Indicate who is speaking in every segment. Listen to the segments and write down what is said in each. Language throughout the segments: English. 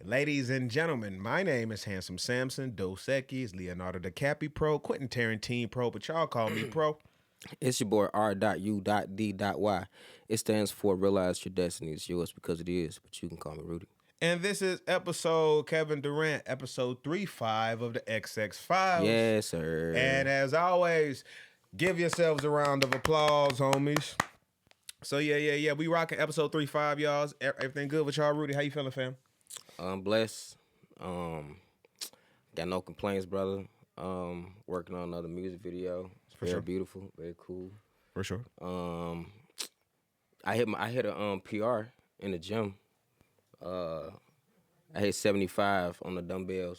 Speaker 1: Ladies and gentlemen, my name is Handsome Samson, Dos Equis, Leonardo DiCaprio Pro, Quentin Tarantino Pro, but y'all call me Pro.
Speaker 2: It's your boy R.U.D.Y. It stands for Realize Your Destiny is yours because it is, but you can call me Rudy.
Speaker 1: And this is episode Kevin Durant, episode 35 of the XX Files.
Speaker 2: Yes, sir.
Speaker 1: And as always, give yourselves a round of applause, homies. So yeah. We rocking episode 35, y'all. Everything good with y'all, Rudy? How you feeling, fam?
Speaker 2: I'm blessed. Got no complaints, brother. Working on another music video. It's very beautiful, very cool.
Speaker 1: For sure.
Speaker 2: I hit a PR in the gym. I hit 75 on the dumbbell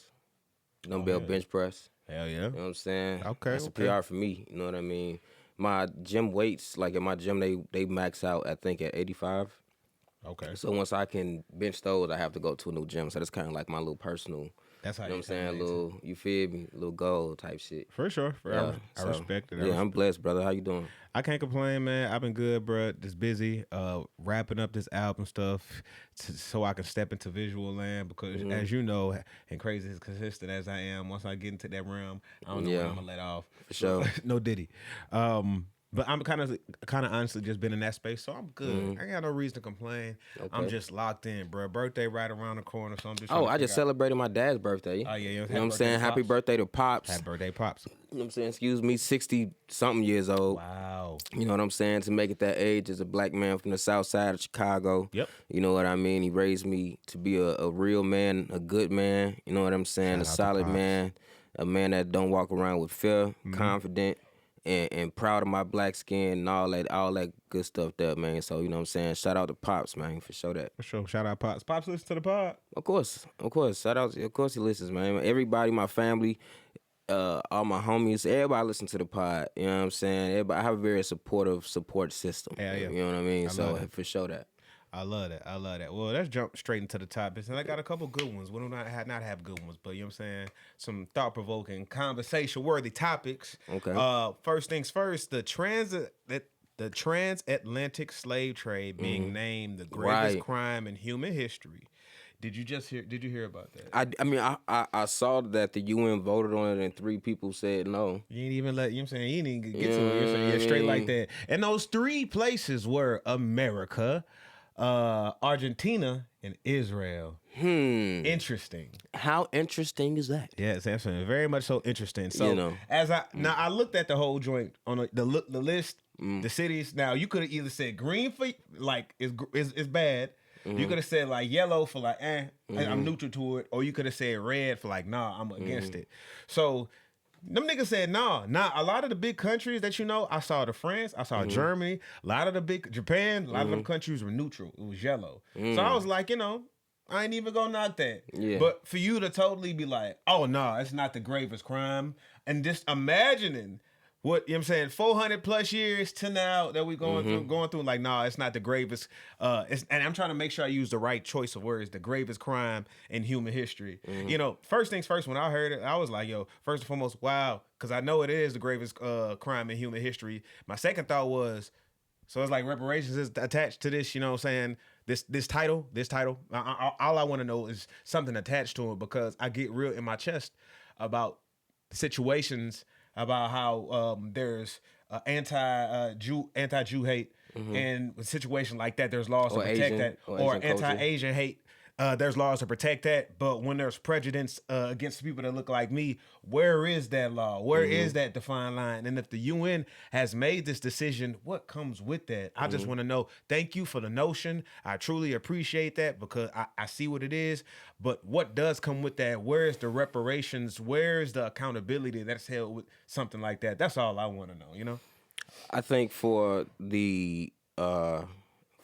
Speaker 2: bench press.
Speaker 1: Hell yeah.
Speaker 2: You know what I'm saying?
Speaker 1: Okay.
Speaker 2: That's a PR for me. You know what I mean? My gym weights, like at my gym, they max out, I think, at 85.
Speaker 1: Okay.
Speaker 2: So once I can bench those, I have to go to a new gym. So that's kind of like my little personal.
Speaker 1: That's how
Speaker 2: you know what I'm saying? Little, you feel me? Little goal type shit.
Speaker 1: For sure. I respect it.
Speaker 2: I'm blessed, brother. How you doing?
Speaker 1: I can't complain, man. I've been good, bro. Just busy, wrapping up this album stuff so I can step into visual land because, as you know, and crazy as consistent as I am, once I get into that realm, I don't know when I'm gonna let off.
Speaker 2: For sure.
Speaker 1: No Diddy. But I'm kind of honestly just been in that space, so I'm good. I ain't got no reason to complain. Okay. I'm just locked in, bro. Birthday right around the corner, so I'm just.
Speaker 2: I just celebrated my dad's birthday.
Speaker 1: Oh yeah,
Speaker 2: you know what I'm saying? Happy birthday to Pops.
Speaker 1: Happy birthday, Pops.
Speaker 2: You know what I'm saying? Excuse me, 60-something years old.
Speaker 1: Wow.
Speaker 2: You know what I'm saying? To make it that age as a black man from the south side of Chicago.
Speaker 1: Yep.
Speaker 2: You know what I mean? He raised me to be a real man, a good man. You know what I'm saying? A solid man, a man that don't walk around with fear, confident. And proud of my black skin and all that good stuff there, man. So, you know what I'm saying? Shout out to Pops, man, for sure that.
Speaker 1: For sure. Shout out Pops. Pops listen to the pod.
Speaker 2: Of course. Shout out, of course he listens, man. Everybody, my family, all my homies, everybody listen to the pod. You know what I'm saying? Everybody, I have a very supportive support system.
Speaker 1: Yeah.
Speaker 2: You know what I mean? For sure that.
Speaker 1: I love that. Well, let's jump straight into the topics. And I got a couple good ones. We do not have good ones, but you know what I'm saying? Some thought-provoking, conversation-worthy topics.
Speaker 2: Okay.
Speaker 1: First things first, the Transatlantic Slave Trade being named the greatest crime in human history. Did you hear about that?
Speaker 2: I mean, I saw that the UN voted on it and 3 people said no.
Speaker 1: You ain't even let, you know what I'm saying? You didn't even get to it. You're saying, straight like that. And those 3 places were America, Argentina, and Israel. Interesting.
Speaker 2: How interesting is that?
Speaker 1: Yes, absolutely. Very much so interesting. So,
Speaker 2: you know.
Speaker 1: I looked at the whole joint on the list, the cities. Now, you could have either said green for like is bad. You could have said like yellow for like I'm neutral to it, or you could have said red for like nah, I'm against it. So. Them niggas said nah. A lot of the big countries that you know, I saw France, I saw Germany, a lot of the big Japan, a lot of them countries were neutral. It was yellow. So I was like, I ain't even gonna knock that.
Speaker 2: Yeah.
Speaker 1: But for you to totally be like, oh no, it's not the gravest crime, and just imagining what, you know what I'm saying, 400 plus years to now that we going through, like, nah, it's not the gravest. And I'm trying to make sure I use the right choice of words, the gravest crime in human history. First things first, when I heard it, I was like, yo, first and foremost, wow, because I know it is the gravest crime in human history. My second thought was, so it's like reparations is attached to this, you know what I'm saying? This title. All I want to know is something attached to it, because I get real in my chest about situations about how there's anti-Jew hate, and a situation like that, there's laws to protect that, or anti-Asian hate. There's laws to protect that, but when there's prejudice against people that look like me, where is that law? Where is that defined line? And if the UN has made this decision, what comes with that? I just want to know. Thank you for the notion. I truly appreciate that, because I see what it is. But what does come with that? Where is the reparations? Where is the accountability that's held with something like that? That's all I want to know.
Speaker 2: I think for the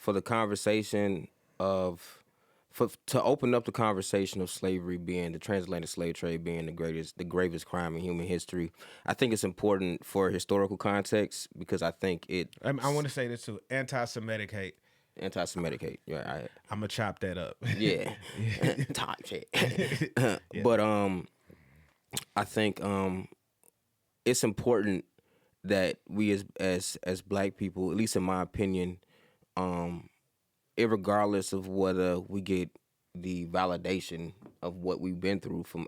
Speaker 2: conversation to open up the conversation of slavery being the transatlantic slave trade being the gravest crime in human history, I think it's important for historical context, because I think it.
Speaker 1: I want to say this too: anti-Semitic hate.
Speaker 2: Anti-Semitic hate. Yeah,
Speaker 1: I'm gonna chop that up.
Speaker 2: Yeah, type shit. But I think it's important that we as black people, at least in my opinion, irregardless of whether we get the validation of what we've been through from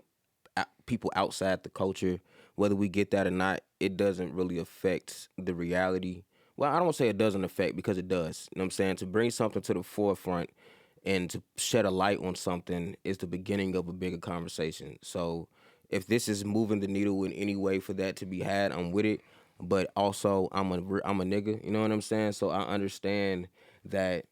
Speaker 2: people outside the culture. Whether we get that or not, it doesn't really affect the reality. Well, I don't want to say it doesn't affect, because it does. You know what I'm saying? To bring something to the forefront and to shed a light on something is the beginning of a bigger conversation. So if this is moving the needle in any way for that to be had, I'm with it. But also, I'm a nigga. You know what I'm saying? So I understand that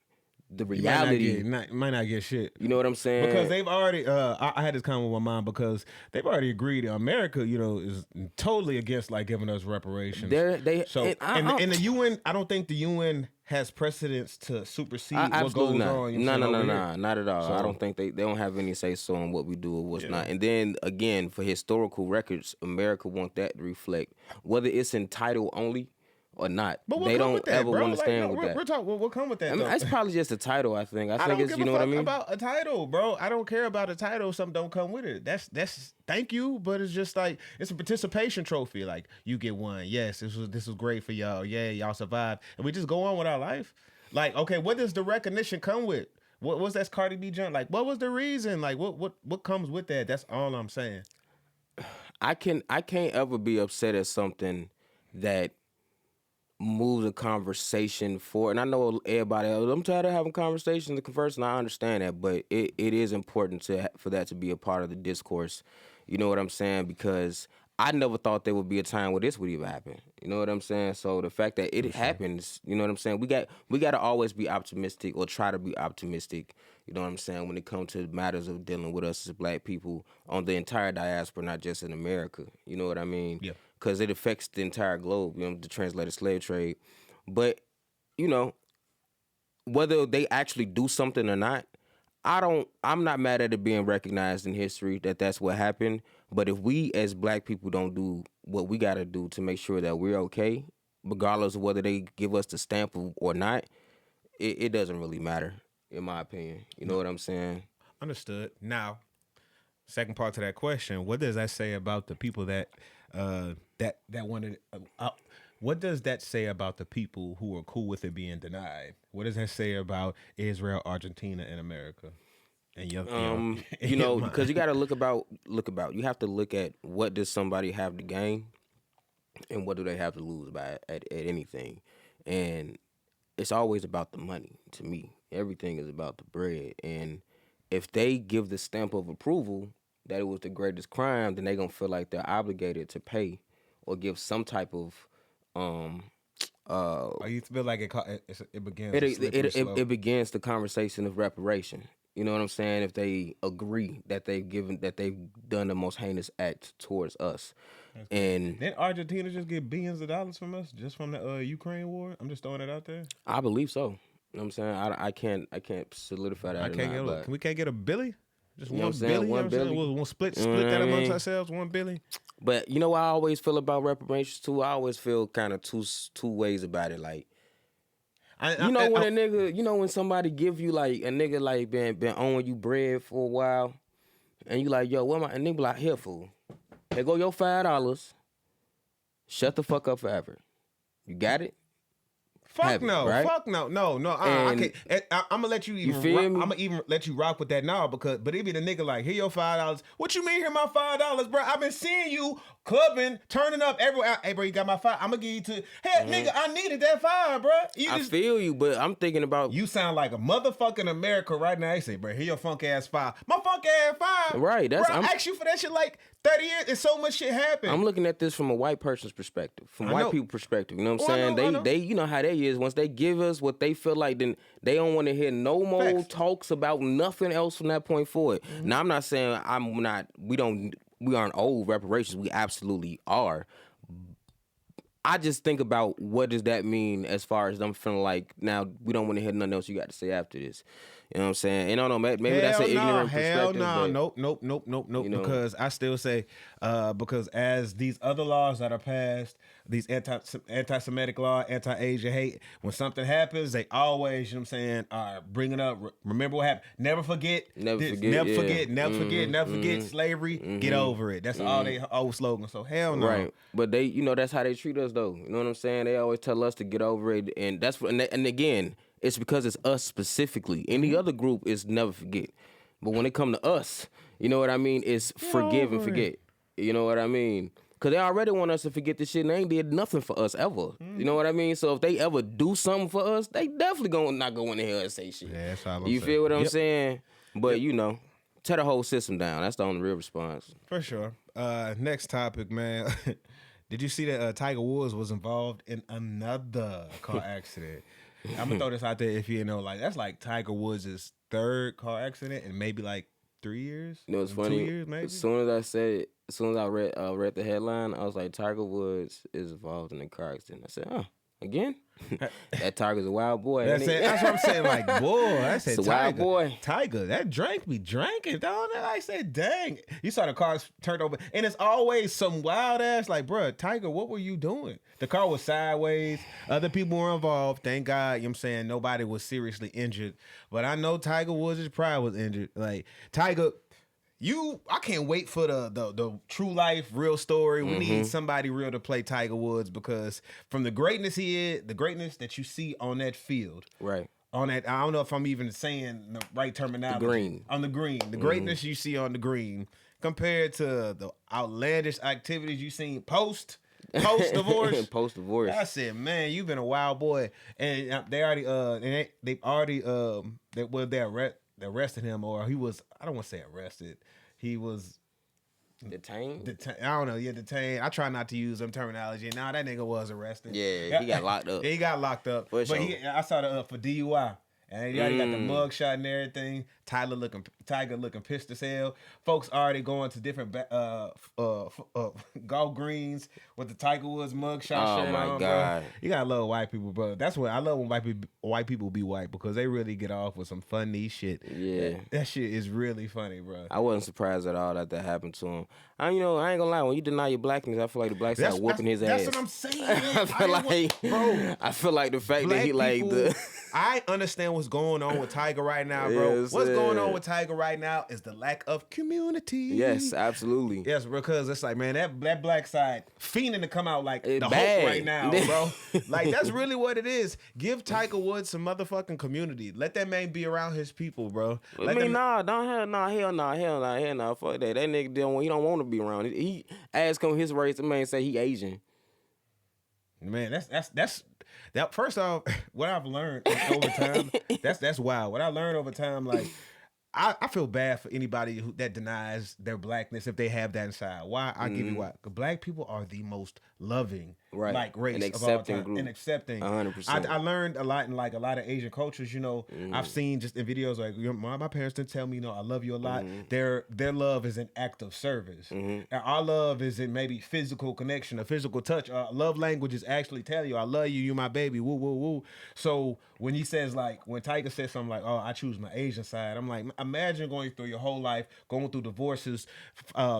Speaker 2: the reality
Speaker 1: might not get shit.
Speaker 2: You know what I'm saying?
Speaker 1: Because they've already, I had this comment with my mom, because they've already agreed America, you know, is totally against like giving us reparations. And the UN, I don't think the UN has precedence to supersede what goes on.
Speaker 2: No, not at all. So, I don't think they don't have any say so on what we do or what's not. And then again, for historical records, America want that to reflect whether it's in title only or not.
Speaker 1: But
Speaker 2: they don't ever want to stand with that.
Speaker 1: We're talking. What come with that?
Speaker 2: I mean, it's probably just a title. I think it's, you know what I mean.
Speaker 1: About a title, bro. I don't care about a title. If something don't come with it. That's thank you, but it's just like it's a participation trophy. Like you get one. Yes, this was great for y'all. Yeah, y'all survived, and we just go on with our life. Like, okay, what does the recognition come with? What was that Cardi B jump? Like, what was the reason? Like, what comes with that? That's all I'm saying.
Speaker 2: I can't ever be upset at something that moves a conversation forward. And I know everybody else, I'm tired of having conversations and conversing. I understand that, but it is important for that to be a part of the discourse. You know what I'm saying? Because I never thought there would be a time where this would even happen. You know what I'm saying? So the fact that it happens, you know what I'm saying? We got to always be optimistic, or try to be optimistic. You know what I'm saying? When it comes to matters of dealing with us as Black people on the entire diaspora, not just in America. You know what I mean?
Speaker 1: Yeah.
Speaker 2: Because it affects the entire globe, you know, the transatlantic slave trade. But, you know, whether they actually do something or not, I'm not mad at it being recognized in history that that's what happened. But if we as Black people don't do what we got to do to make sure that we're okay, regardless of whether they give us the stamp or not, it doesn't really matter, in my opinion. You know what I'm saying?
Speaker 1: Understood. Now, second part to that question, what does that say about the people that wanted? What does that say about the people who are cool with it being denied? What does that say about Israel, Argentina, and America? And
Speaker 2: you know, because you got to look about. You have to look at what does somebody have to gain, and what do they have to lose by at anything, and it's always about the money. To me, everything is about the bread, and if they give the stamp of approval that it was the greatest crime, then they're gonna feel like they're obligated to pay or give some type of
Speaker 1: you feel like it begins.
Speaker 2: It begins the conversation of reparation. You know what I'm saying? If they agree that they've done the most heinous act towards us. And
Speaker 1: didn't Argentina just get billions of dollars from us just from the Ukraine war? I'm just throwing it out there.
Speaker 2: I believe so. You know what I'm saying? I can't solidify that.
Speaker 1: Can we get a billy? Just $1 billion. $1 billion. We'll split that amongst ourselves. $1 billion.
Speaker 2: But you know what I always feel about reparations too? I always feel kind of two ways about it. Like, when somebody give you like a nigga like been owing you bread for a while, and you like, yo, what am I? And nigga be like, here, fool, here go your $5. Shut the fuck up forever. You got it?
Speaker 1: Fuck no. I can't. I'm gonna let you even.
Speaker 2: You feel me?
Speaker 1: I'm gonna even let you rock with that now but it be the nigga like, here your $5. What you mean here my $5, bro? I've been seeing you clubbing, turning up everywhere. Hey, bro, you got my $5. I'm gonna give you to. Hey, nigga, I needed that $5, bro.
Speaker 2: I feel you, but I'm thinking about.
Speaker 1: You sound like a motherfucking America right now. They say, bro, here your funk ass $5. My funk ass $5.
Speaker 2: Right.
Speaker 1: Bro, I asked you for that shit like 30 years, and so much shit happened.
Speaker 2: I'm looking at this from a white person's perspective, from white people perspective. You know what I'm saying? They you know how they is. Once they give us what they feel like, then they don't want to hear no more talks about nothing else from that point forward. Mm-hmm. Now I'm not saying we aren't old reparations. We absolutely are. I just think about what does that mean as far as them feeling like now we don't want to hear nothing else you got to say after this. You know what I'm saying? And I don't know, maybe that's an ignorant perspective.
Speaker 1: Hell no, nope. You know, because I still say, because as these other laws that are passed, these anti-Semitic law, anti-Asian hate, when something happens, they always, you know what I'm saying, are bringing up, remember what happened. Never forget slavery. Mm-hmm. Get over it. That's all they old slogan. So hell no.
Speaker 2: Right. But they, you know, that's how they treat us though. You know what I'm saying? They always tell us to get over it. And that's and again, it's because it's us specifically. Any other group is never forget. But when it come to us, you know what I mean? It's forgive and forget. You know what I mean? Because they already want us to forget this shit and they ain't did nothing for us ever. You know what I mean? So if they ever do something for us, they definitely gonna not go in the hell and say shit.
Speaker 1: Yeah, that's all I'm saying.
Speaker 2: You feel what I'm saying? But, you know, tear the whole system down. That's the only real response.
Speaker 1: For sure. Next topic, man. Did you see that Tiger Woods was involved in another car accident? I'm gonna throw this out there if you know, like that's like Tiger Woods' third car accident in maybe like 3 years.
Speaker 2: You know, it's funny.
Speaker 1: 2 years, maybe.
Speaker 2: As soon as I said it, as soon as I read the headline, I was like, Tiger Woods is involved in a car accident. I said, again? That Tiger's a wild boy.
Speaker 1: That's it. That's what I'm saying. Like, boy, I said,
Speaker 2: it's a wild boy.
Speaker 1: Tiger, that drink be drinking, don't it? I said, dang. You saw the cars turned over, and it's always some wild ass. Like, bro, Tiger, what were you doing? The car was sideways. Other people were involved. Thank God, you know what I'm saying, nobody was seriously injured. But I know Tiger Woods' pride was injured. Like, Tiger. I can't wait for the true life, real story. We need somebody real to play Tiger Woods because from the greatness the greatness that you see on that field.
Speaker 2: Right.
Speaker 1: On that, I don't know if I'm even saying the right terminology.
Speaker 2: The green.
Speaker 1: On the green. The greatness you see on the green compared to the outlandish activities you seen post-divorce.
Speaker 2: Post-divorce.
Speaker 1: I said, man, you've been a wild boy. And they arrested him, or he was, I don't want to say arrested. He was
Speaker 2: detained.
Speaker 1: I don't know. Yeah, detained. I try not to use them terminology. Nah, that nigga was arrested.
Speaker 2: Yeah, he got locked up.
Speaker 1: Yeah, he got locked up.
Speaker 2: For sure.
Speaker 1: I saw the for DUI. And he already got the mug shot and everything. Tiger looking pissed as hell. Folks already going to different golf greens with the Tiger Woods mug shot shirt on. Oh my God. Bro. You gotta love white people, bro. That's what I love when white people be white because they really get off with some funny shit. Yeah. That shit is really funny, bro.
Speaker 2: I wasn't surprised at all that happened to him. I ain't gonna lie, when you deny your blackness, I feel like the black side whooping his ass.
Speaker 1: That's what I'm saying.
Speaker 2: I feel like the fact that he people,
Speaker 1: I understand what's going on with Tiger right now, bro.
Speaker 2: Yes,
Speaker 1: what's going on with Tiger right now is the lack of community.
Speaker 2: Yes, absolutely.
Speaker 1: Yes, because it's like, man, that black side fiending to come out like the
Speaker 2: bad.
Speaker 1: Hulk right now, bro. Like, that's really what it is. Give Tiger Woods some motherfucking community. Let that man be around his people, bro.
Speaker 2: Hell no. Fuck that. That nigga he don't want to be around. He ask him his race, the man say he Asian.
Speaker 1: Man, that's first off, what I've learned over time, that's wild. What I learned over time, like, I feel bad for anybody that denies their blackness if they have that inside. Why? I'll give you why. Because black people are the most loving, like, race
Speaker 2: and
Speaker 1: of all time.
Speaker 2: Group.
Speaker 1: And accepting.
Speaker 2: 100%.
Speaker 1: I learned a lot in like a lot of Asian cultures. You know, I've seen just in videos like my parents didn't tell me, I love you a lot. Their love is an act of service. And our love is in maybe physical connection, a physical touch. Love language is actually telling you, I love you, you my baby, woo, woo, woo. So when he says, like, when Tiger says something like, oh, I choose my Asian side, I'm like, imagine going through your whole life, going through divorces,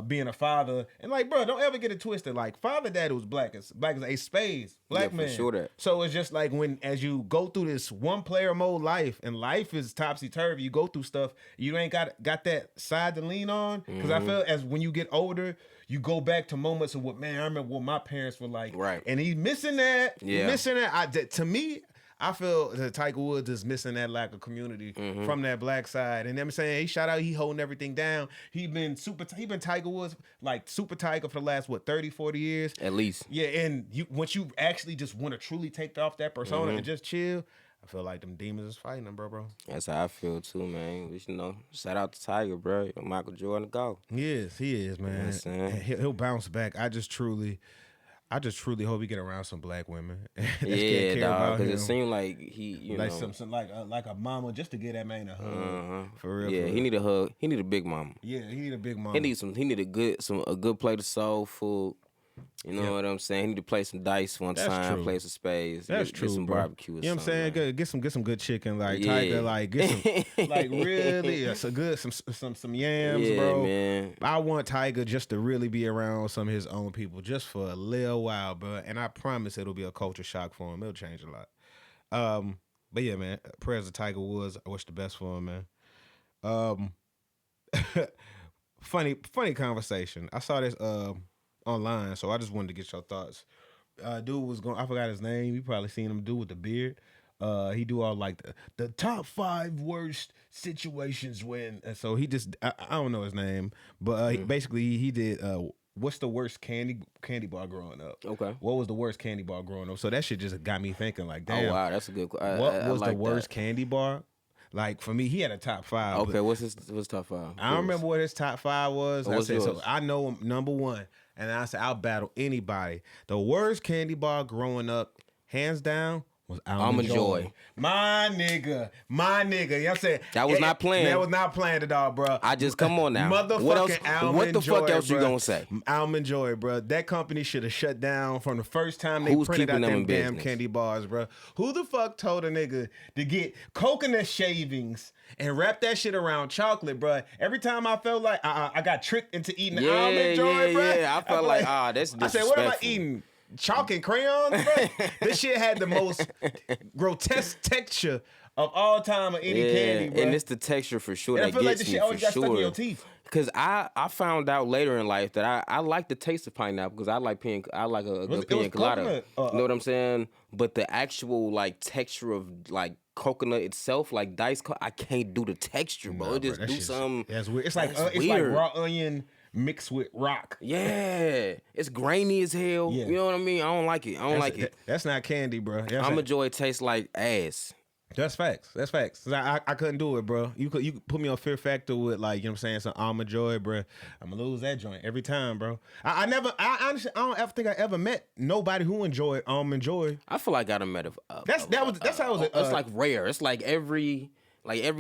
Speaker 1: being a father, and like, bro, don't ever get it twisted. Like, father, dad was black as a spades, black man.
Speaker 2: For sure that.
Speaker 1: So it's just like as you go through this one player mode life, and life is topsy turvy, you go through stuff, you ain't got that side to lean on. Because I feel as when you get older, you go back to moments of what, man, I remember what my parents were like,
Speaker 2: right?
Speaker 1: And he's missing that.
Speaker 2: Yeah,
Speaker 1: missing that. To me, I feel that Tiger Woods is missing that lack of community from that black side. And I'm saying, he shout out, he holding everything down. He been Tiger Woods, like Super Tiger for the last, 30, 40 years?
Speaker 2: At least.
Speaker 1: Yeah, and once you actually just want to truly take off that persona and just chill, I feel like them demons is fighting them, bro.
Speaker 2: That's how I feel too, man. We should shout out to Tiger, bro. Michael Jordan, go.
Speaker 1: He is, man. You know, he'll bounce back. I just truly hope he get around some black women.
Speaker 2: Yeah, dog. Because it seemed like he,
Speaker 1: like some like a mama, just to get that man a hug. For real.
Speaker 2: Yeah,
Speaker 1: for real.
Speaker 2: He need a hug. He need a big mama.
Speaker 1: Yeah, he need a big mama.
Speaker 2: He need a good plate of soul food. You know what I'm saying? He need to play some dice one time, play some spades.
Speaker 1: That's
Speaker 2: get
Speaker 1: true,
Speaker 2: some
Speaker 1: bro.
Speaker 2: barbecue or
Speaker 1: you know what I'm saying?
Speaker 2: Man.
Speaker 1: Get some good chicken, like Tiger, like get some like really some yams, bro.
Speaker 2: Man.
Speaker 1: I want Tiger just to really be around some of his own people just for a little while, bro. And I promise it'll be a culture shock for him. It'll change a lot. But yeah, man, prayers to Tiger Woods. I wish the best for him, man. Funny conversation. I saw this online, so I just wanted to get your thoughts. Dude was going, I forgot his name. You probably seen him, dude with the beard. He do all like the top 5 worst situations when. So he just I don't know his name, but basically he did. What's the worst candy bar growing up?
Speaker 2: Okay.
Speaker 1: What was the worst candy bar growing up? So that shit just got me thinking like,
Speaker 2: Oh
Speaker 1: damn.
Speaker 2: wow, that's a good.
Speaker 1: What
Speaker 2: I
Speaker 1: was
Speaker 2: like
Speaker 1: the worst
Speaker 2: that.
Speaker 1: candy bar? Like for me, he had a top 5.
Speaker 2: Okay, what's top 5?
Speaker 1: I don't remember what his top 5 was. I said,
Speaker 2: yours?
Speaker 1: so I know him, number 1, and I said I'll battle anybody. The worst candy bar growing up, hands down, was Almond Joy. My nigga. You know what I'm saying?
Speaker 2: That was not planned.
Speaker 1: That was not planned at all, bro.
Speaker 2: I just come on now.
Speaker 1: Motherfucking
Speaker 2: What else?
Speaker 1: Almond
Speaker 2: What the
Speaker 1: Joy,
Speaker 2: fuck else
Speaker 1: bro.
Speaker 2: you gonna say?
Speaker 1: Almond Joy, bro. That company should have shut down from the first time they
Speaker 2: Who's
Speaker 1: printed out
Speaker 2: keeping them
Speaker 1: them
Speaker 2: in
Speaker 1: damn
Speaker 2: business?
Speaker 1: candy bars, bro. Who the fuck told a nigga to get coconut shavings and wrap that shit around chocolate, bro? Every time I felt like I got tricked into eating Almond Joy, bro.
Speaker 2: Yeah. I felt like, that's
Speaker 1: I
Speaker 2: disrespectful.
Speaker 1: said, what am I eating? Chalk and crayons, bro. This shit had the most grotesque texture of all time of any candy, bro.
Speaker 2: And it's the texture for sure
Speaker 1: And I
Speaker 2: that
Speaker 1: feel like
Speaker 2: gets
Speaker 1: the
Speaker 2: me
Speaker 1: shit always
Speaker 2: for
Speaker 1: got stuck in your
Speaker 2: sure.
Speaker 1: teeth.
Speaker 2: Cause I found out later in life that I like the taste of pineapple because I like a good pina colada.
Speaker 1: coconut.
Speaker 2: You know what I'm saying? But the actual like texture of like coconut itself, like I can't do the texture, bro.
Speaker 1: Nah,
Speaker 2: It just
Speaker 1: bro, that
Speaker 2: do
Speaker 1: shit's-
Speaker 2: something.
Speaker 1: That's weird. It's like
Speaker 2: that's
Speaker 1: it's like
Speaker 2: weird.
Speaker 1: raw onion mixed with rock.
Speaker 2: Yeah, it's grainy as hell.
Speaker 1: Yeah.
Speaker 2: You know what I mean? I don't like it. I don't like it.
Speaker 1: That's not candy, bro.
Speaker 2: Almond Joy tastes like ass.
Speaker 1: That's facts. That's facts. 'Cause I couldn't do it, bro. You could put me on Fear Factor with like, you know what I'm saying, some Almond Joy, bro. I'm gonna lose that joint every time, bro. I honestly I don't ever think I ever met nobody who enjoyed Almond Joy.
Speaker 2: I feel like I done met
Speaker 1: That's how it was.
Speaker 2: It's like rare. It's like every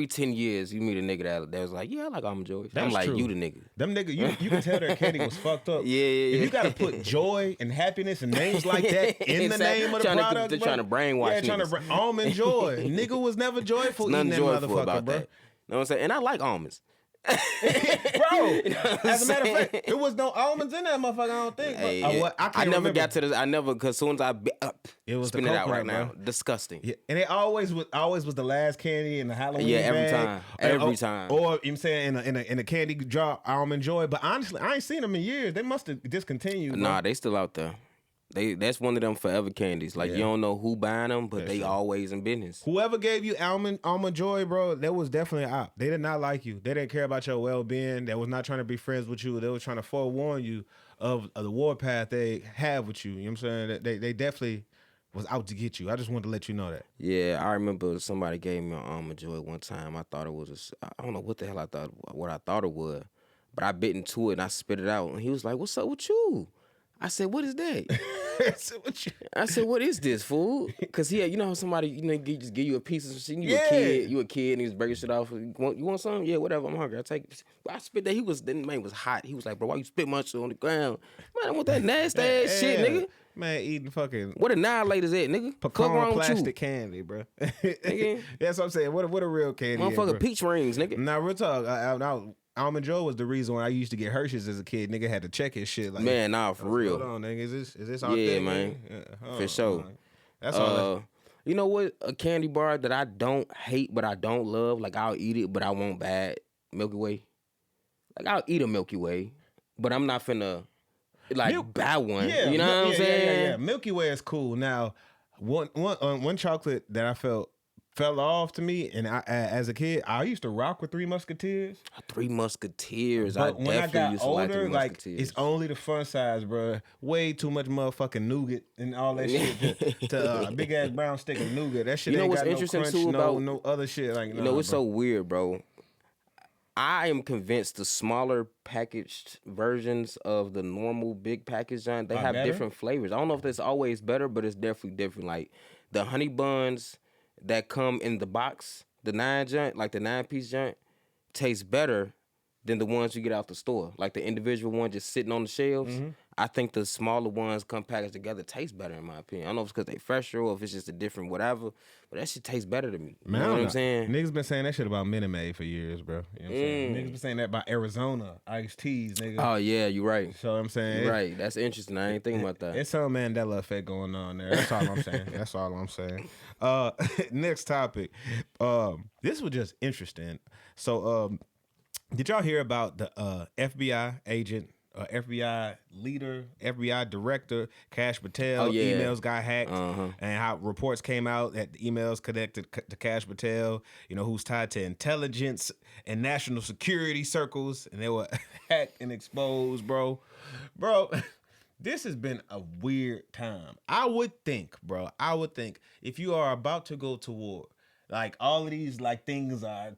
Speaker 2: 10 years you meet a nigga that was like, yeah, I like Almond Joy. I'm
Speaker 1: That's
Speaker 2: like,
Speaker 1: true.
Speaker 2: you the nigga.
Speaker 1: Them niggas, you can tell their candy was fucked up.
Speaker 2: Yeah.
Speaker 1: If you gotta put joy and happiness and names like that in the
Speaker 2: Exactly.
Speaker 1: name of the product,
Speaker 2: They're
Speaker 1: bro.
Speaker 2: trying to brainwash
Speaker 1: Yeah, trying to
Speaker 2: niggas.
Speaker 1: Almond Joy. Nigga was never joyful eating
Speaker 2: Nothing
Speaker 1: that
Speaker 2: joyful
Speaker 1: motherfucker,
Speaker 2: about
Speaker 1: bro.
Speaker 2: that. You know what I'm saying? And I like almonds.
Speaker 1: Bro,
Speaker 2: You know what I'm
Speaker 1: as a matter of
Speaker 2: saying?
Speaker 1: fact, there was no almonds in that motherfucker, I don't think.
Speaker 2: Hey,
Speaker 1: But, I can't
Speaker 2: never
Speaker 1: remember.
Speaker 2: got to this. I never, because as soon as I
Speaker 1: It was the
Speaker 2: spin it out right
Speaker 1: coconut,
Speaker 2: now.
Speaker 1: bro.
Speaker 2: Disgusting.
Speaker 1: Yeah, and it always was the last candy in the Halloween
Speaker 2: Yeah, every
Speaker 1: bag.
Speaker 2: time. Every time.
Speaker 1: Or you know what I'm saying in a candy jar Almond Joy. But honestly, I ain't seen them in years. They must have discontinued. Bro.
Speaker 2: Nah, they still out there. That's one of them forever candies. Like,
Speaker 1: Yeah.
Speaker 2: you don't know who buying them, but
Speaker 1: That's
Speaker 2: they
Speaker 1: true.
Speaker 2: always in business.
Speaker 1: Whoever gave you Almond Joy, bro, that was definitely out. They did not like you. They didn't care about your well-being. They was not trying to be friends with you. They were trying to forewarn you of the warpath they have with you. You know what I'm saying? They definitely was out to get you. I just wanted to let you know that.
Speaker 2: Yeah, I remember somebody gave me an Almond Joy one time. I thought it was I don't know what the hell I thought it was, but I bit into it and I spit it out. And he was like, "What's up with you?" I said, "What is that?" I said, "What is this, fool?" Because you know how somebody just give you a piece of some shit. You a kid, and he was breaking shit off. You want something? Yeah, whatever. I'm hungry. I take it. I spit that. The man was hot. He was like, "Bro, why you spit my shit on the ground?" Man, I want that nasty ass shit, nigga.
Speaker 1: Man, eating fucking
Speaker 2: What Annihilators at, nigga? Fuck
Speaker 1: pecan
Speaker 2: wrong with
Speaker 1: plastic
Speaker 2: you,
Speaker 1: candy, bro.
Speaker 2: Nigga.
Speaker 1: That's what I'm saying. What a real candy,
Speaker 2: motherfucker?
Speaker 1: bro.
Speaker 2: Peach rings, nigga.
Speaker 1: Now, real talk. Almond Joy was the reason why I used to get Hershey's as a kid. Nigga had to check his shit. Like,
Speaker 2: Man, nah, for real.
Speaker 1: Hold on, nigga. Is this
Speaker 2: Yeah,
Speaker 1: authentic?
Speaker 2: man.
Speaker 1: Hold
Speaker 2: For
Speaker 1: on,
Speaker 2: sure.
Speaker 1: hold on. That's all.
Speaker 2: You know what? A candy bar that I don't hate, but I don't love. Like, I'll eat it, but I won't buy it. Milky Way. Like, I'll eat a Milky Way, but I'm not finna buy one.
Speaker 1: Yeah,
Speaker 2: you know what I'm saying?
Speaker 1: Yeah. Milky Way is cool. Now, one chocolate that I felt fell off to me, and as a kid, I used to rock with Three Musketeers.
Speaker 2: Three Musketeers.
Speaker 1: But when I got
Speaker 2: used to like
Speaker 1: older,
Speaker 2: Three
Speaker 1: like
Speaker 2: Musketeers.
Speaker 1: it's only the fun size, bro. Way too much motherfucking nougat and all that shit to a big ass brown stick of nougat. That shit
Speaker 2: You know
Speaker 1: ain't
Speaker 2: what's
Speaker 1: got
Speaker 2: interesting
Speaker 1: no crunch,
Speaker 2: too about-
Speaker 1: no other shit. Like,
Speaker 2: You know, it's so weird, bro. I am convinced the smaller packaged versions of the normal big package giant, they
Speaker 1: Are
Speaker 2: have
Speaker 1: better?
Speaker 2: different flavors. I don't know if it's always better, but it's definitely different. Like the honey buns that come in the box, the 9-piece joint, tastes better than the ones you get out the store. Like the individual one just sitting on the shelves.
Speaker 1: Mm-hmm.
Speaker 2: I think the smaller ones come packaged together taste better in my opinion. I don't know if it's because they fresher or if it's just a different whatever, but that shit tastes better to me. You
Speaker 1: Man,
Speaker 2: know
Speaker 1: I
Speaker 2: what
Speaker 1: don't
Speaker 2: I'm saying?
Speaker 1: Niggas been saying that shit about Minute Maid for years, bro. You know what I'm saying? Niggas been saying that about Arizona, iced teas, nigga.
Speaker 2: Oh yeah, you're right.
Speaker 1: So I'm saying,
Speaker 2: You're right. That's interesting. I ain't thinking about that.
Speaker 1: It's some Mandela effect going on there. That's all I'm saying. That's all I'm saying. Next topic. This was just interesting. So, did y'all hear about the FBI agent FBI leader, FBI director, Cash Patel.
Speaker 2: Oh, yeah.
Speaker 1: Emails got hacked, and how reports came out that the emails connected to Cash Patel, who's tied to intelligence and national security circles, and they were hacked and exposed, bro. This has been a weird time. I would think if you are about to go to war, like all of these like things are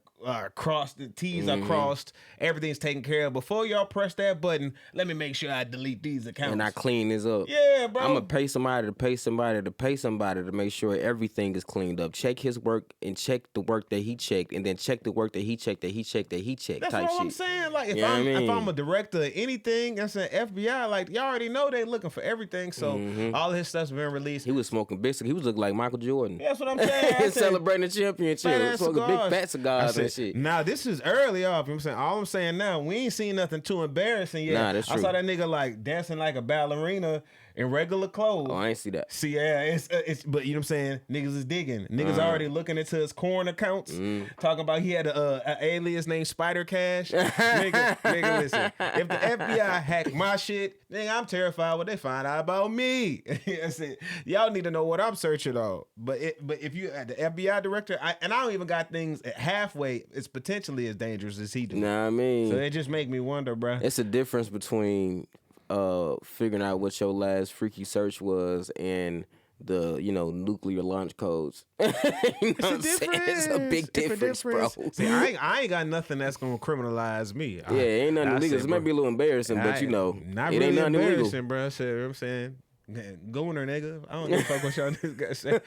Speaker 1: crossed, the T's are crossed, everything's taken care of. Before y'all press that button, let me make sure I delete these accounts.
Speaker 2: And I clean this up.
Speaker 1: Yeah, bro.
Speaker 2: I'm going to pay somebody to make sure everything is cleaned up. Check his work and check the work that he checked, and then check the work that he checked.
Speaker 1: That's
Speaker 2: type
Speaker 1: what
Speaker 2: shit.
Speaker 1: I'm saying. Like if I'm a director of anything, that's an FBI. Like y'all already know they looking for everything. So all of his stuff's been released.
Speaker 2: He was smoking biscuits. He was looking like Michael Jordan.
Speaker 1: That's what I'm saying.
Speaker 2: Celebrating the championship. Smoking big fat cigars and shit.
Speaker 1: Now this is early off. You know what I'm saying? All I'm saying now, we ain't seen nothing too embarrassing yet.
Speaker 2: Nah, that's true.
Speaker 1: I saw that nigga like dancing like a ballerina in regular clothes.
Speaker 2: Oh, I ain't see that.
Speaker 1: See, yeah, it's but you know what I'm saying? Niggas is digging. Niggas already looking into his corn accounts, talking about he had a alias named Spider Cash. nigga, listen. If the FBI hacked my shit, nigga, I'm terrified what they find out about me. That's it. Y'all need to know what I'm searching on. But if you the FBI director, I don't even got things at halfway. It's potentially as dangerous as he do.
Speaker 2: Nah, I mean,
Speaker 1: so it just make me wonder, bro.
Speaker 2: It's a difference between figuring out what your last freaky search was and the nuclear launch codes. It's a big difference, bro.
Speaker 1: See, I ain't got nothing that's gonna criminalize me.
Speaker 2: Ain't nothing illegal. It might be a little embarrassing, but
Speaker 1: not
Speaker 2: it ain't
Speaker 1: really
Speaker 2: nothing illegal,
Speaker 1: embarrassing, bro. So, you know what I'm saying. Go in there, nigga. I don't give a fuck what y'all niggas got to say.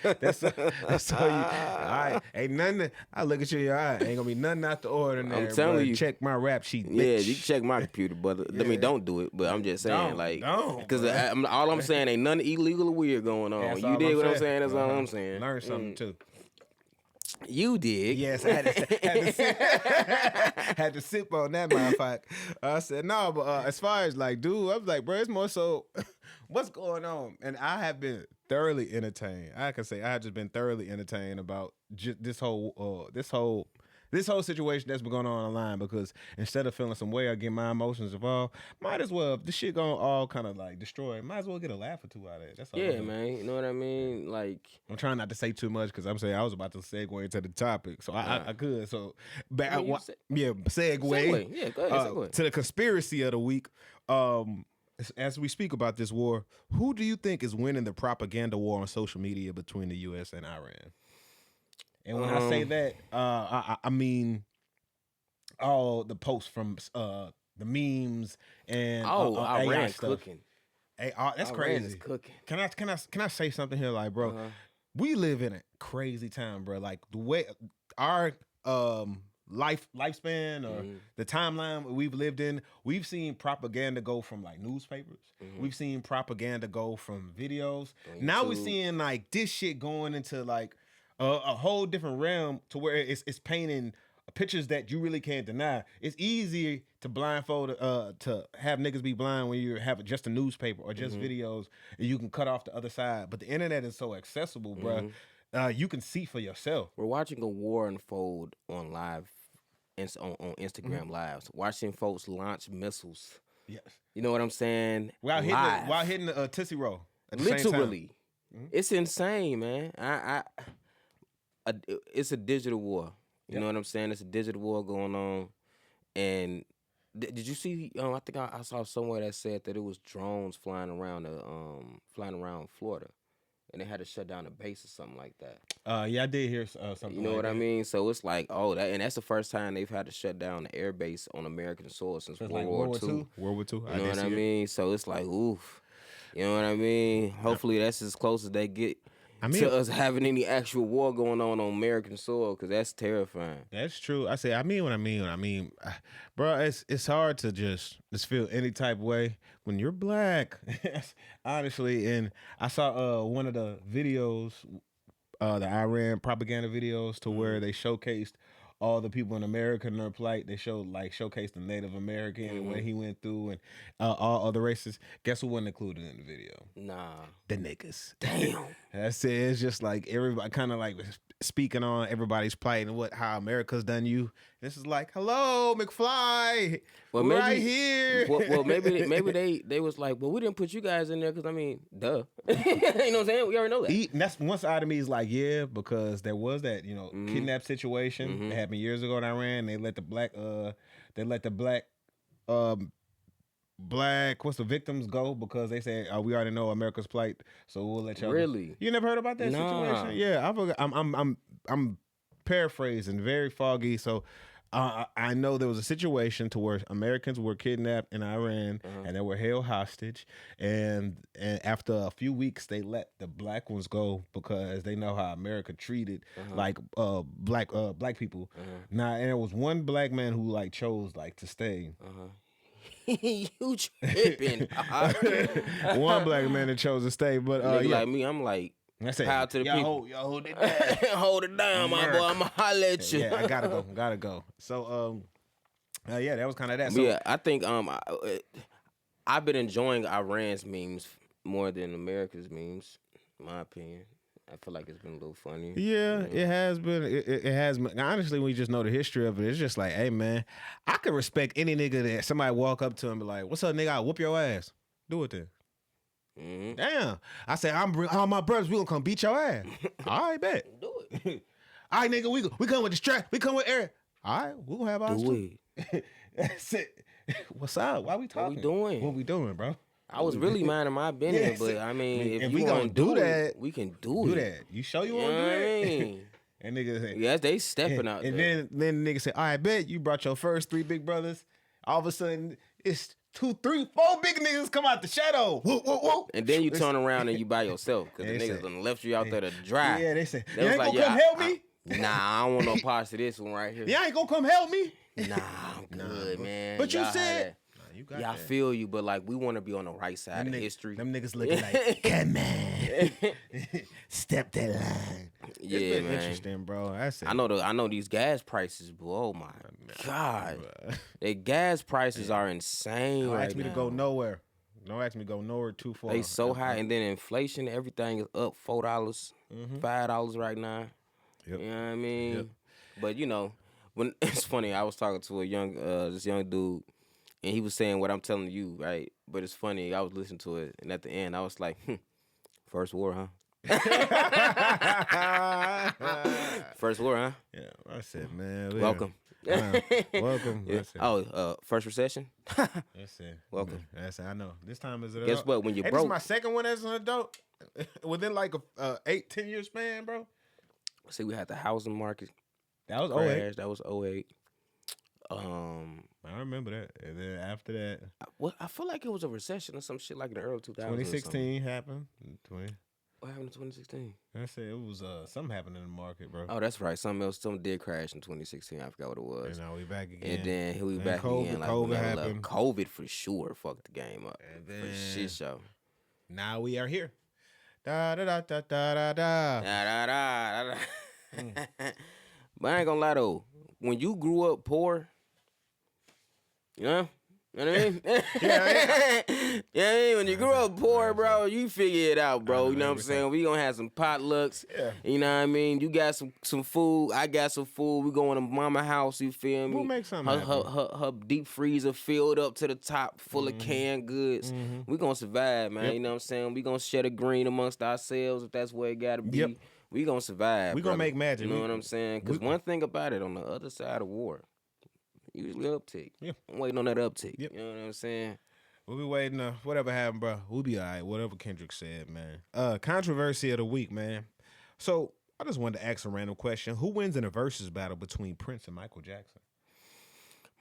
Speaker 1: That's all you. All right, ain't nothing. I look at you in your eye. Ain't gonna be nothing out the ordinary.
Speaker 2: I'm telling you.
Speaker 1: Check my rap sheet, bitch.
Speaker 2: Yeah, you can check my computer, but I mean, don't do it. But I'm just saying, because all I'm saying ain't nothing illegal or weird going on.
Speaker 1: That's
Speaker 2: You dig what I'm saying? That's all I'm
Speaker 1: Uh-huh.
Speaker 2: saying.
Speaker 1: Learn something too.
Speaker 2: You dig?
Speaker 1: Yes, I had to sip on that motherfucker. I said no, but as far as like, dude, I was like, bro, it's more so what's going on, and I have been thoroughly entertained. I can say I have just been thoroughly entertained about this whole situation that's been going on online, because instead of feeling some way or getting my emotions involved, might as well, if this shit gonna all kind of like destroy it, might as well get a laugh or two out of it. That's all.
Speaker 2: Yeah, man. You know what I mean? Like,
Speaker 1: I'm trying not to say too much because I'm saying I was about to segue into the topic, so I could. So, segue.
Speaker 2: Yeah, go ahead. Segue.
Speaker 1: To the conspiracy of the week. As we speak about this war, who do you think is winning the propaganda war on social media between the U.S. and Iran? And when I say that, I mean all the posts from the memes and
Speaker 2: Iran's
Speaker 1: stuff.
Speaker 2: cooking.
Speaker 1: Hey, that's
Speaker 2: Iran
Speaker 1: crazy.
Speaker 2: is cooking.
Speaker 1: Can I say something here, like, bro? We live in a crazy time, bro. Like the way our lifespan or the timeline we've lived in, we've seen propaganda go from like newspapers. We've seen propaganda go from videos. Now we're seeing like this shit going into like a whole different realm to where it's painting pictures that you really can't deny. It's easier to blindfold to have niggas be blind when you have just a newspaper or just videos and you can cut off the other side. But the internet is so accessible, bro. You can see for yourself.
Speaker 2: We're watching a war unfold on live, on Instagram lives. Watching folks launch missiles.
Speaker 1: Yes.
Speaker 2: You know what I'm saying?
Speaker 1: While hitting the Tootsie Roll. At the same time.
Speaker 2: Literally. It's insane, man. It's a digital war. You know what I'm saying? It's a digital war going on. And did you see? I think I saw somewhere that said that it was drones flying around Florida, and they had to shut down a base or something like that.
Speaker 1: Yeah, I did hear something.
Speaker 2: You know what I mean? So it's like, and that's the first time they've had to shut down the air base on American soil since World War II.
Speaker 1: World War II.
Speaker 2: You know what I mean? So it's like, oof. You know what I mean? Hopefully that's as close as they get to us having any actual war going on American soil, because that's terrifying.
Speaker 1: That's true. I mean what I mean. Bro, it's hard to just feel any type of way when you're black, honestly. And I saw one of the videos, the Iran propaganda videos, to where they showcased all the people in America and their plight. They showcased the Native American and what he went through, and all other races. Guess who wasn't included in the video?
Speaker 2: Nah.
Speaker 1: The niggas.
Speaker 2: Damn.
Speaker 1: That's it. It's just like everybody kind of like speaking on everybody's plight and how America's done you. This is like, hello, McFly,
Speaker 2: Well,
Speaker 1: we're
Speaker 2: maybe
Speaker 1: right here.
Speaker 2: Well, maybe they was like, well, we didn't put you guys in there because I mean, duh. You know what I'm saying? We already know that.
Speaker 1: And that's one side of me is like, yeah, because there was that kidnap situation that happened years ago in Iran. They let the black what's the victims go because they said we already know America's plight, so we'll let y'all.
Speaker 2: Really?
Speaker 1: You never heard about that situation? Yeah, I forgot. I'm paraphrasing, very foggy. So I know there was a situation to where Americans were kidnapped in Iran and they were held hostage, and after a few weeks they let the black ones go because they know how America treated like black people. Now, and there was one black man who like chose like to stay.
Speaker 2: You tripping?
Speaker 1: One black man that chose to stay, but
Speaker 2: like me, I'm like, power to the people.
Speaker 1: Yo, hold it down.
Speaker 2: Hold it down, my boy. I'ma holler at you.
Speaker 1: Yeah, I gotta go. So, yeah, that was kind of that. So,
Speaker 2: yeah, I think I've been enjoying Iran's memes more than America's memes, in my opinion. I feel like it's been a little funny.
Speaker 1: Yeah, it has been. It has been. Honestly, when you just know the history of it, it's just like, hey, man, I could respect any nigga that somebody walk up to him and be like, what's up, nigga? I'll whoop your ass. Do it then. Damn. I said, all my brothers, we gonna come beat your ass. All right, bet.
Speaker 2: Do it.
Speaker 1: All right, nigga, we come with the strap. We come with air. All right, we gonna have ours too. That's it. What's up? Why we talking? What we doing, bro?
Speaker 2: I was really minding my business, but I mean, if
Speaker 1: we gonna do that,
Speaker 2: we can do
Speaker 1: that. You sure you want to do that? And niggas say,
Speaker 2: yes, they stepping out
Speaker 1: and
Speaker 2: there.
Speaker 1: then the nigga say, all right, bet you brought your first 3 big brothers. All of a sudden, it's 2, 3, 4 big niggas come out the shadow. Whoa, whoa, whoa.
Speaker 2: And then you turn around and you by yourself because the niggas done left you out there to dry.
Speaker 1: Yeah, they say,
Speaker 2: they
Speaker 1: you ain't gonna come help me?
Speaker 2: Nah, I don't want no parts of this one right here.
Speaker 1: You ain't gonna come help me?
Speaker 2: Nah, I'm good, man.
Speaker 1: But you said...
Speaker 2: I feel you, but like we want to be on the right side of history.
Speaker 1: Them niggas looking like, come on, step that line.
Speaker 2: Yeah,
Speaker 1: it's been
Speaker 2: man.
Speaker 1: Interesting, bro.
Speaker 2: I know these gas prices, bro. Oh my god, the gas prices are insane.
Speaker 1: Don't
Speaker 2: right
Speaker 1: ask me
Speaker 2: now.
Speaker 1: to go nowhere. Don't ask me to go nowhere too far.
Speaker 2: They so high, and then inflation, everything is up $4, $5 right now.
Speaker 1: Yep.
Speaker 2: You know what I mean?
Speaker 1: Yep.
Speaker 2: But you know, when it's funny, I was talking to this young dude. And he was saying what I'm telling you, right? But it's funny. I was listening to it, and at the end, I was like, "First war, huh? First war, huh?"
Speaker 1: Yeah, I said, man,
Speaker 2: welcome.
Speaker 1: Welcome.
Speaker 2: Yeah. First recession.
Speaker 1: That's it.
Speaker 2: Welcome.
Speaker 1: That's it. I know. This time is an
Speaker 2: Guess
Speaker 1: adult.
Speaker 2: what? When you
Speaker 1: This
Speaker 2: broke,
Speaker 1: is my second one as an adult within like a 8-10 year span, bro.
Speaker 2: See, we had the housing market.
Speaker 1: That was
Speaker 2: crash.
Speaker 1: 08.
Speaker 2: That was 08.
Speaker 1: I remember that. And then after that,
Speaker 2: I feel like it was a recession or some shit like in the early 2000s.
Speaker 1: 2016 happened.
Speaker 2: What happened in 2016?
Speaker 1: I said it was something happened in the market, bro.
Speaker 2: Oh, that's right. Something did crash in 2016. I forgot what it was.
Speaker 1: And now we back again.
Speaker 2: And then here we back again. Like
Speaker 1: COVID happened.
Speaker 2: COVID for sure fucked the game up.
Speaker 1: And then
Speaker 2: for shit show.
Speaker 1: Now we are here. Da da da da da da da.
Speaker 2: Da da da da. But I ain't gonna lie though. When you grew up poor, you know what I mean? Yeah, when you grew up poor, bro, you figure it out, bro. You know what I'm saying? We gonna have some potlucks. Yeah. You know what I mean? You got some food. I got some food. We going to mama house. You feel me?
Speaker 1: We'll make something
Speaker 2: her deep freezer filled up to the top, full of canned goods. We gonna survive, man.
Speaker 1: Yep.
Speaker 2: You know what I'm saying? We gonna share the green amongst ourselves if that's where it gotta be.
Speaker 1: Yep.
Speaker 2: We gonna survive.
Speaker 1: We gonna make magic.
Speaker 2: You know what I'm saying? Because one thing about it, on the other side of war, usually uptick.
Speaker 1: Yeah.
Speaker 2: I'm waiting on that uptick.
Speaker 1: Yep.
Speaker 2: You know what I'm saying?
Speaker 1: We'll be waiting. Whatever happened, bro. We'll be all right. Whatever Kendrick said, man. Controversy of the week, man. So I just wanted to ask a random question. Who wins in a versus battle between Prince and Michael Jackson?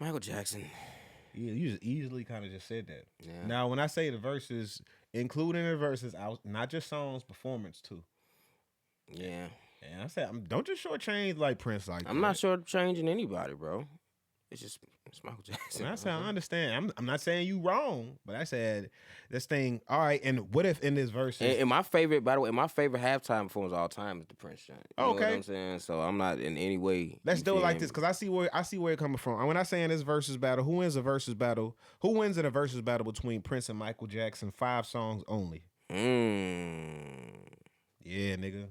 Speaker 2: Michael Jackson.
Speaker 1: Yeah, you just easily kind of just said that.
Speaker 2: Yeah.
Speaker 1: Now, when I say the verses, including the verses, not just songs, performance too.
Speaker 2: Yeah.
Speaker 1: And I said, don't just shortchange like Prince like that.
Speaker 2: I'm not shortchanging anybody, bro. It's Michael Jackson.
Speaker 1: And I said, I understand. I'm not saying you wrong, but I said this thing. All right, and what if in this verse?
Speaker 2: And my favorite, by the way, my favorite halftime performance of all time is the Prince joint. You know what I'm saying? So I'm not in any way.
Speaker 1: Let's do it like this, because I see where it's coming from. When I say in this versus battle, who wins a versus battle? Who wins in a versus battle between Prince and Michael Jackson? 5 songs only. Yeah, nigga.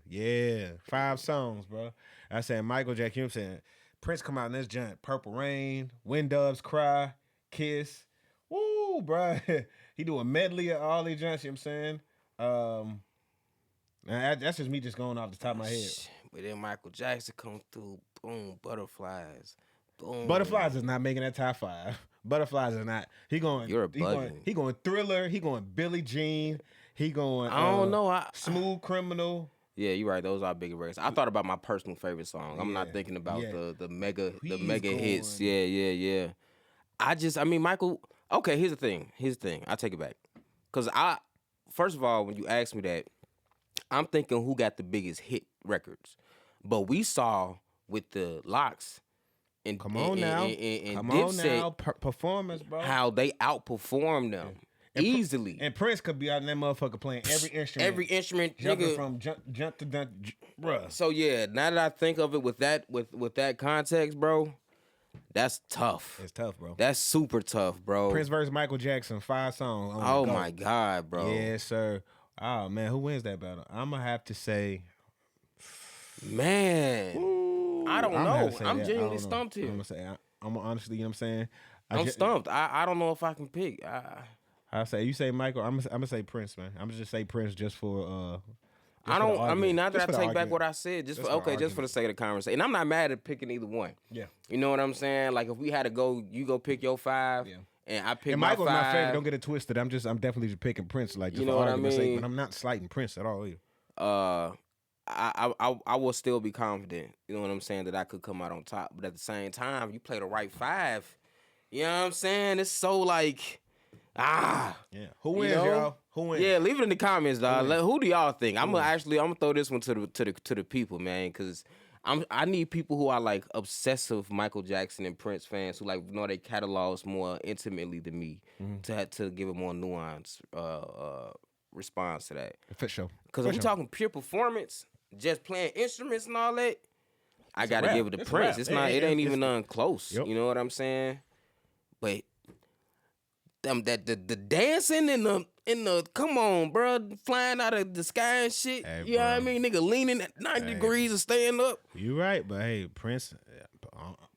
Speaker 1: Yeah. 5 songs, bro. I said Michael Jackson. You know what I'm saying? Prince come out in this joint. Purple Rain, When Doves Cry, Kiss. Woo, bro. He do a medley of all these joints. You know what I'm saying? That's just me just going off the top of my head.
Speaker 2: But then Michael Jackson come through, boom, Butterflies, boom.
Speaker 1: Butterflies is not making that top 5. Butterflies is not. He going.
Speaker 2: You're
Speaker 1: He going Thriller. He going Billie Jean. He going.
Speaker 2: I don't know.
Speaker 1: Smooth Criminal.
Speaker 2: Yeah, you're right. Those are bigger records. I thought about my personal favorite song. I'm not thinking about the mega hits. Yeah. I mean, Michael. Okay, here's the thing. I take it back. Cause first of all, when you asked me that, I'm thinking who got the biggest hit records. But we saw with the Locks and Dipset,
Speaker 1: performance, bro.
Speaker 2: how they outperformed them. Easily.
Speaker 1: And Prince could be out in that motherfucker playing every instrument.
Speaker 2: Jumping
Speaker 1: nigga. From jump to dunk, bruh.
Speaker 2: So yeah, now that I think of it with that context, bro, that's tough.
Speaker 1: It's tough, bro.
Speaker 2: That's super tough, bro.
Speaker 1: Prince versus Michael Jackson, 5 songs.
Speaker 2: Oh my God, bro.
Speaker 1: Yes, sir. Oh man, who wins that battle? I'm gonna have to say,
Speaker 2: man.
Speaker 1: Ooh,
Speaker 2: I don't know. I'm genuinely stumped here.
Speaker 1: I'm gonna say, I'm honestly, you know what I'm saying?
Speaker 2: I'm stumped. I don't know if I can pick.
Speaker 1: I say you say Michael. I'm gonna say Prince, man. I'm gonna just say Prince just for.
Speaker 2: I mean, now that I take back what I said, just for the sake of the conversation, and I'm not mad at picking either one.
Speaker 1: Yeah.
Speaker 2: You know what I'm saying? Like if we had to go, you go pick your 5, and I pick
Speaker 1: and
Speaker 2: my
Speaker 1: Michael's
Speaker 2: 5.
Speaker 1: my favorite. Don't get it twisted. I'm definitely just picking Prince, like just
Speaker 2: you know what I mean?
Speaker 1: Sake, but I'm not slighting Prince at all either.
Speaker 2: I will still be confident. You know what I'm saying, that I could come out on top. But at the same time, you play the right 5. You know what I'm saying? It's so like.
Speaker 1: Yeah. Who wins, y'all? Who wins?
Speaker 2: Yeah, leave it in the comments, dog. Who do y'all think? I'm gonna throw this one to the people, man, because I need people who are like obsessive Michael Jackson and Prince fans who like know their catalogs more intimately than me to give a more nuanced response to that.
Speaker 1: For sure.
Speaker 2: Because if we're talking pure performance, just playing instruments and all that, I gotta give it to Prince. It's not. It ain't even nothing close. Yep. You know what I'm saying? But the dancing in the come on, bro, flying out of the sky and shit. Hey, you know what I mean? Nigga leaning at 90 degrees and staying up.
Speaker 1: You right, but hey, Prince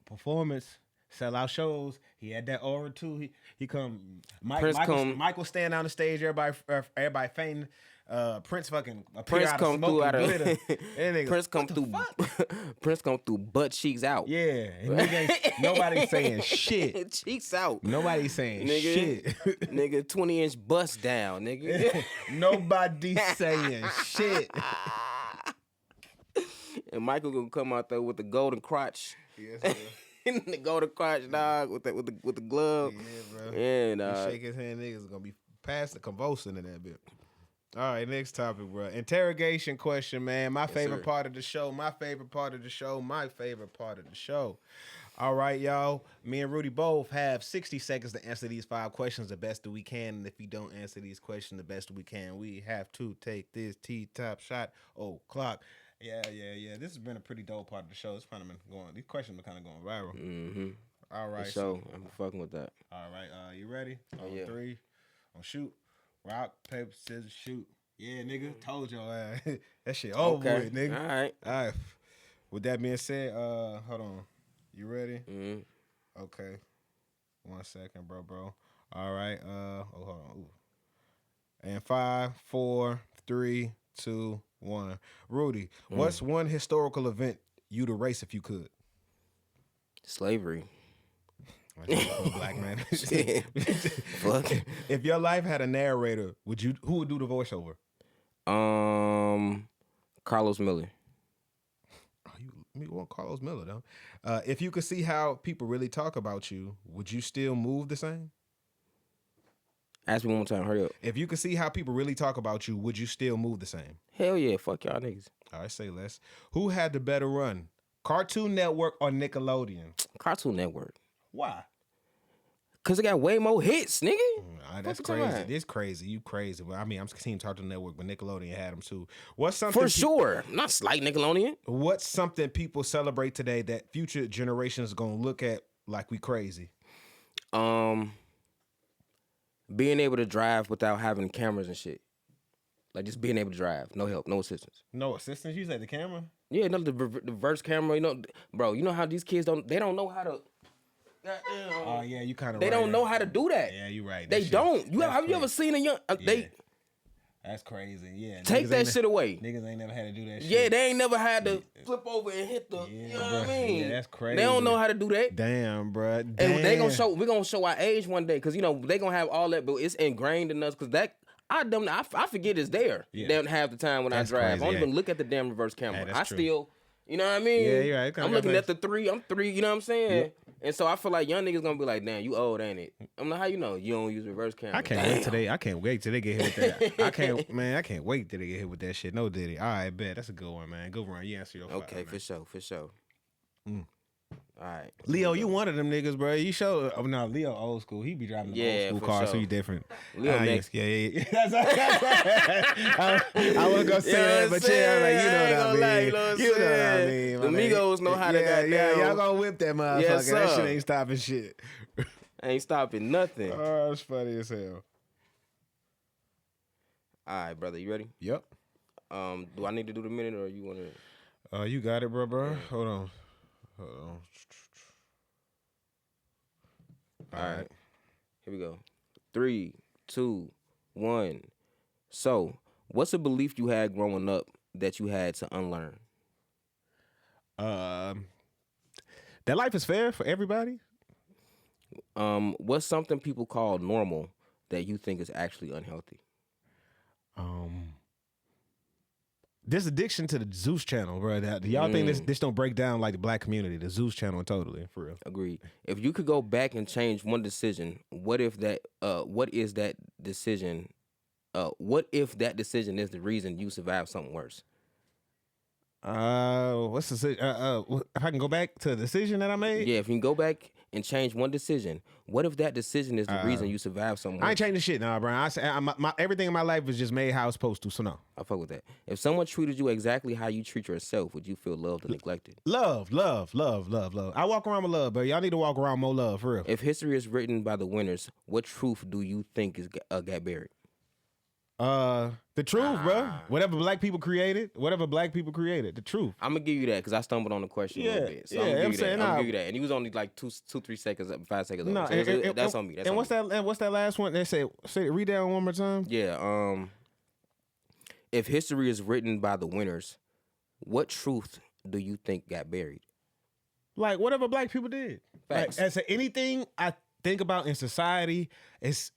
Speaker 1: performance, sell out shows. He had that aura too. He come. Michael stand on the stage. Everybody fainting. Prince fucking
Speaker 2: Prince come through out of
Speaker 1: Prince come
Speaker 2: through. Prince come through butt cheeks out.
Speaker 1: Yeah, nobody's saying shit.
Speaker 2: Cheeks out.
Speaker 1: Nobody's saying shit.
Speaker 2: Nigga, 20-inch bust down, nigga.
Speaker 1: Nobody's saying shit.
Speaker 2: And Michael gonna come out there with the golden crotch.
Speaker 1: Yes, bro.
Speaker 2: The golden crotch, dog, with the glove.
Speaker 1: Yeah, bro.
Speaker 2: And
Speaker 1: shake his hand, niggas gonna be passing convulsing in that bit. All right, next topic, bro. Interrogation question, man. My favorite part of the show. All right, y'all. Me and Rudy both have 60 seconds to answer these 5 questions the best that we can. And if we don't answer these questions the best that we can, we have to take this T-top shot. Oh, clock. Yeah. This has been a pretty dope part of the show. It's kind of been going. These questions are kind of going viral.
Speaker 2: Mm-hmm.
Speaker 1: All right.
Speaker 2: So I'm fucking with that.
Speaker 1: All right. You ready?
Speaker 2: Oh, yeah.
Speaker 1: 3. On shoot. Rock, paper, scissors, shoot. Yeah, nigga. Told y'all. That shit over with, nigga.
Speaker 2: All right.
Speaker 1: With that being said, hold on. You ready?
Speaker 2: Mm-hmm.
Speaker 1: Okay. 1 second, bro. All right. Hold on. Ooh. And 5, 4, 3, 2, 1. Rudy, what's one historical event you'd erase if you could?
Speaker 2: Slavery.
Speaker 1: Black man.
Speaker 2: Fuck.
Speaker 1: If your life had a narrator, who would do the voiceover?
Speaker 2: Carlos Miller.
Speaker 1: You want Carlos Miller though? If you could see how people really talk about you, would you still move the same?
Speaker 2: Ask me one more time. Hurry up.
Speaker 1: If you could see how people really talk about you, would you still move the same?
Speaker 2: Hell yeah. Fuck y'all niggas.
Speaker 1: All right, say less. Who had the better run? Cartoon Network or Nickelodeon?
Speaker 2: Cartoon Network.
Speaker 1: Why?
Speaker 2: Cause it got way more hits, nigga.
Speaker 1: That's crazy. This crazy. You crazy. Well, I mean, I'm seeing Cartoon Network, but Nickelodeon had them too. What's something
Speaker 2: for sure? Not slight Nickelodeon.
Speaker 1: What's something people celebrate today that future generations gonna look at like we crazy?
Speaker 2: Being able to drive without having cameras and shit. Like just being able to drive, no help, no assistance.
Speaker 1: No assistance. You said the camera.
Speaker 2: Yeah, no, the reverse camera. You know, bro. You know how these kids don't know how to.
Speaker 1: Oh yeah, you kind of.
Speaker 2: They don't know how to do that.
Speaker 1: Yeah, you right.
Speaker 2: They don't. Have you ever seen a young? They.
Speaker 1: That's crazy. Yeah.
Speaker 2: Take that shit away.
Speaker 1: Niggas ain't never had to do that shit.
Speaker 2: Yeah, they ain't never had to flip over and hit the. You know what I mean?
Speaker 1: Yeah, that's crazy.
Speaker 2: They don't know how to do that.
Speaker 1: Damn, bro.
Speaker 2: And they gonna show. We're gonna show our age one day, cause you know they gonna have all that, but it's ingrained in us. Cause that I forget it's there. Yeah. Damn, half the time when I drive, crazy, I don't even look at the damn reverse camera. I still. You know what I mean?
Speaker 1: Yeah, you're right.
Speaker 2: I'm looking at the 3. I'm 3. You know what I'm saying? Yep. And so I feel like young niggas gonna be like, "Damn, you old, ain't it?" I'm like, "How you know you don't use reverse camera?"
Speaker 1: I can't wait till they get hit with that. I can't wait till they get hit with that shit. No Diddy. All right, bet that's a good one, man. Good run. You answer your.
Speaker 2: Okay,
Speaker 1: for
Speaker 2: sure. All right,
Speaker 1: Leo, you one of them niggas, bro. You show. Oh no, Leo old school. He be driving the old school car, so he different.
Speaker 2: Leo next.
Speaker 1: Yeah. I wasn't gonna say that, but yeah, like, you know what I mean. You know what I mean.
Speaker 2: The Migos know how to goddamn.
Speaker 1: Yeah, y'all gonna whip that motherfucker.
Speaker 2: Yes,
Speaker 1: that shit ain't stopping shit.
Speaker 2: Ain't stopping nothing.
Speaker 1: Oh, it's funny as hell.
Speaker 2: All right, brother, you ready?
Speaker 1: Yep.
Speaker 2: Do I need to do the minute or you want to?
Speaker 1: You got it, bro. Yeah. Hold on.
Speaker 2: All right. Here we go. 3, 2, 1. So, what's a belief you had growing up that you had to unlearn?
Speaker 1: That life is fair for everybody.
Speaker 2: What's something people call normal that you think is actually unhealthy?
Speaker 1: This addiction to the Zeus channel, bro. Do y'all think this don't break down like the black community, the Zeus channel, totally, for real?
Speaker 2: Agreed. If you could go back and change one decision, what if that decision is the reason you survived something worse?
Speaker 1: What's the if I can go back to the decision that I made?
Speaker 2: Yeah, if you can go back and change one decision, what if that decision is the reason you survived something worse?
Speaker 1: I ain't changing shit, nah, bro. I say everything in my life is just made how it's supposed to, so no.
Speaker 2: I fuck with that. If someone treated you exactly how you treat yourself, would you feel loved or neglected?
Speaker 1: Love. I walk around with love, but y'all need to walk around more love, for real.
Speaker 2: If history is written by the winners, what truth do you think is got buried?
Speaker 1: The truth, bro. Whatever black people created, the truth.
Speaker 2: I'm gonna give you that because I stumbled on the question a little bit. So I'm gonna give you that. And he was only like 2-3 seconds, 5 seconds.
Speaker 1: No,
Speaker 2: that's on me.
Speaker 1: And what's that last one? They say read that one more time.
Speaker 2: Yeah. If history is written by the winners, what truth do you think got buried?
Speaker 1: Like whatever black people did.
Speaker 2: Facts.
Speaker 1: Like, anything I think about in society, it's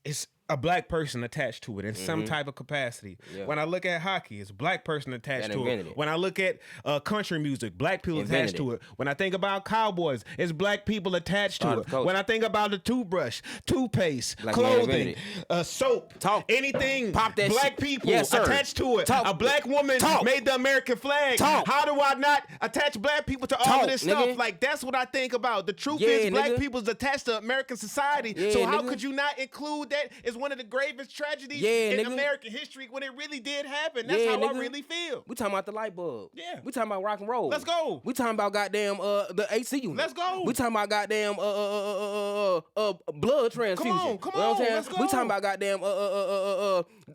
Speaker 1: a black person attached to it in some type of capacity. Yeah. When I look at hockey, it's a black person attached to it. When I look at country music, black people attached to it. When I think about cowboys, it's black people attached to it. When I think about the toothbrush, toothpaste, clothing, soap, anything,
Speaker 2: pop that
Speaker 1: black people attached to it. A black woman made the American flag. How do I not attach black people to all of this stuff? Like, that's what I think about. The truth is black people's attached to American society. So how could you not include that? It's one of the gravest tragedies in American history when it really did happen. That's how I really feel.
Speaker 2: We talking about the light bulb.
Speaker 1: Yeah.
Speaker 2: We talking about rock and roll.
Speaker 1: Let's go.
Speaker 2: We talking about goddamn the AC unit.
Speaker 1: Let's go.
Speaker 2: We talking about goddamn blood transfusion.
Speaker 1: Come on, let's go.
Speaker 2: We talking about goddamn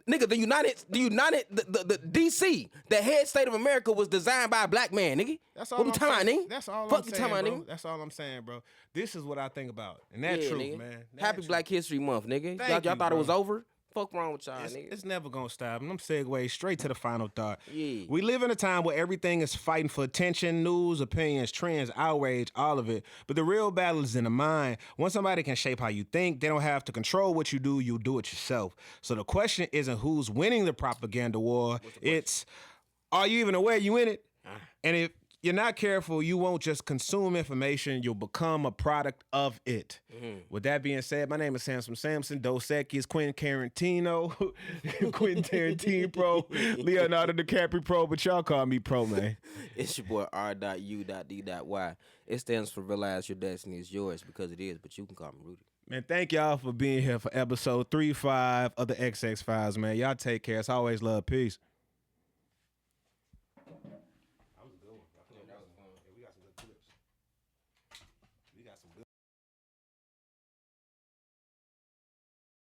Speaker 2: nigga, the DC, the head state of America was designed by a black man, nigga.
Speaker 1: That's all
Speaker 2: what we
Speaker 1: I'm
Speaker 2: talking
Speaker 1: saying.
Speaker 2: about, nigga?
Speaker 1: That's all
Speaker 2: Fuck
Speaker 1: I'm
Speaker 2: you
Speaker 1: saying,
Speaker 2: talking
Speaker 1: bro.
Speaker 2: about, nigga.
Speaker 1: That's all I'm saying, bro. This is what I think about. And that truth,
Speaker 2: nigga.
Speaker 1: man.
Speaker 2: Happy Black History Month, nigga. Y'all thought it was over? Fuck wrong with y'all, nigga.
Speaker 1: It's never gonna stop. And I'm segueing straight to the final thought.
Speaker 2: Yeah.
Speaker 1: We live in a time where everything is fighting for attention, news, opinions, trends, outrage, all of it. But the real battle is in the mind. Once somebody can shape how you think, they don't have to control what you do it yourself. So the question isn't who's winning the propaganda war. It's, are you even aware you in it? And if you're not careful, you won't just consume information, you'll become a product of it. With that being said, my name is Samson, Dos Equis, Quentin Tarantino, Quentin Tarantino Pro, Leonardo DiCaprio Pro, but y'all call me Pro, man.
Speaker 2: It's your boy R.U.D.Y. It stands for Realize Your Destiny is Yours, because it is, but you can call me Rudy.
Speaker 1: Man, thank y'all for being here for episode 35 of the XX Files, man. Y'all take care. It's always love. Peace. We got some good clips. We got some good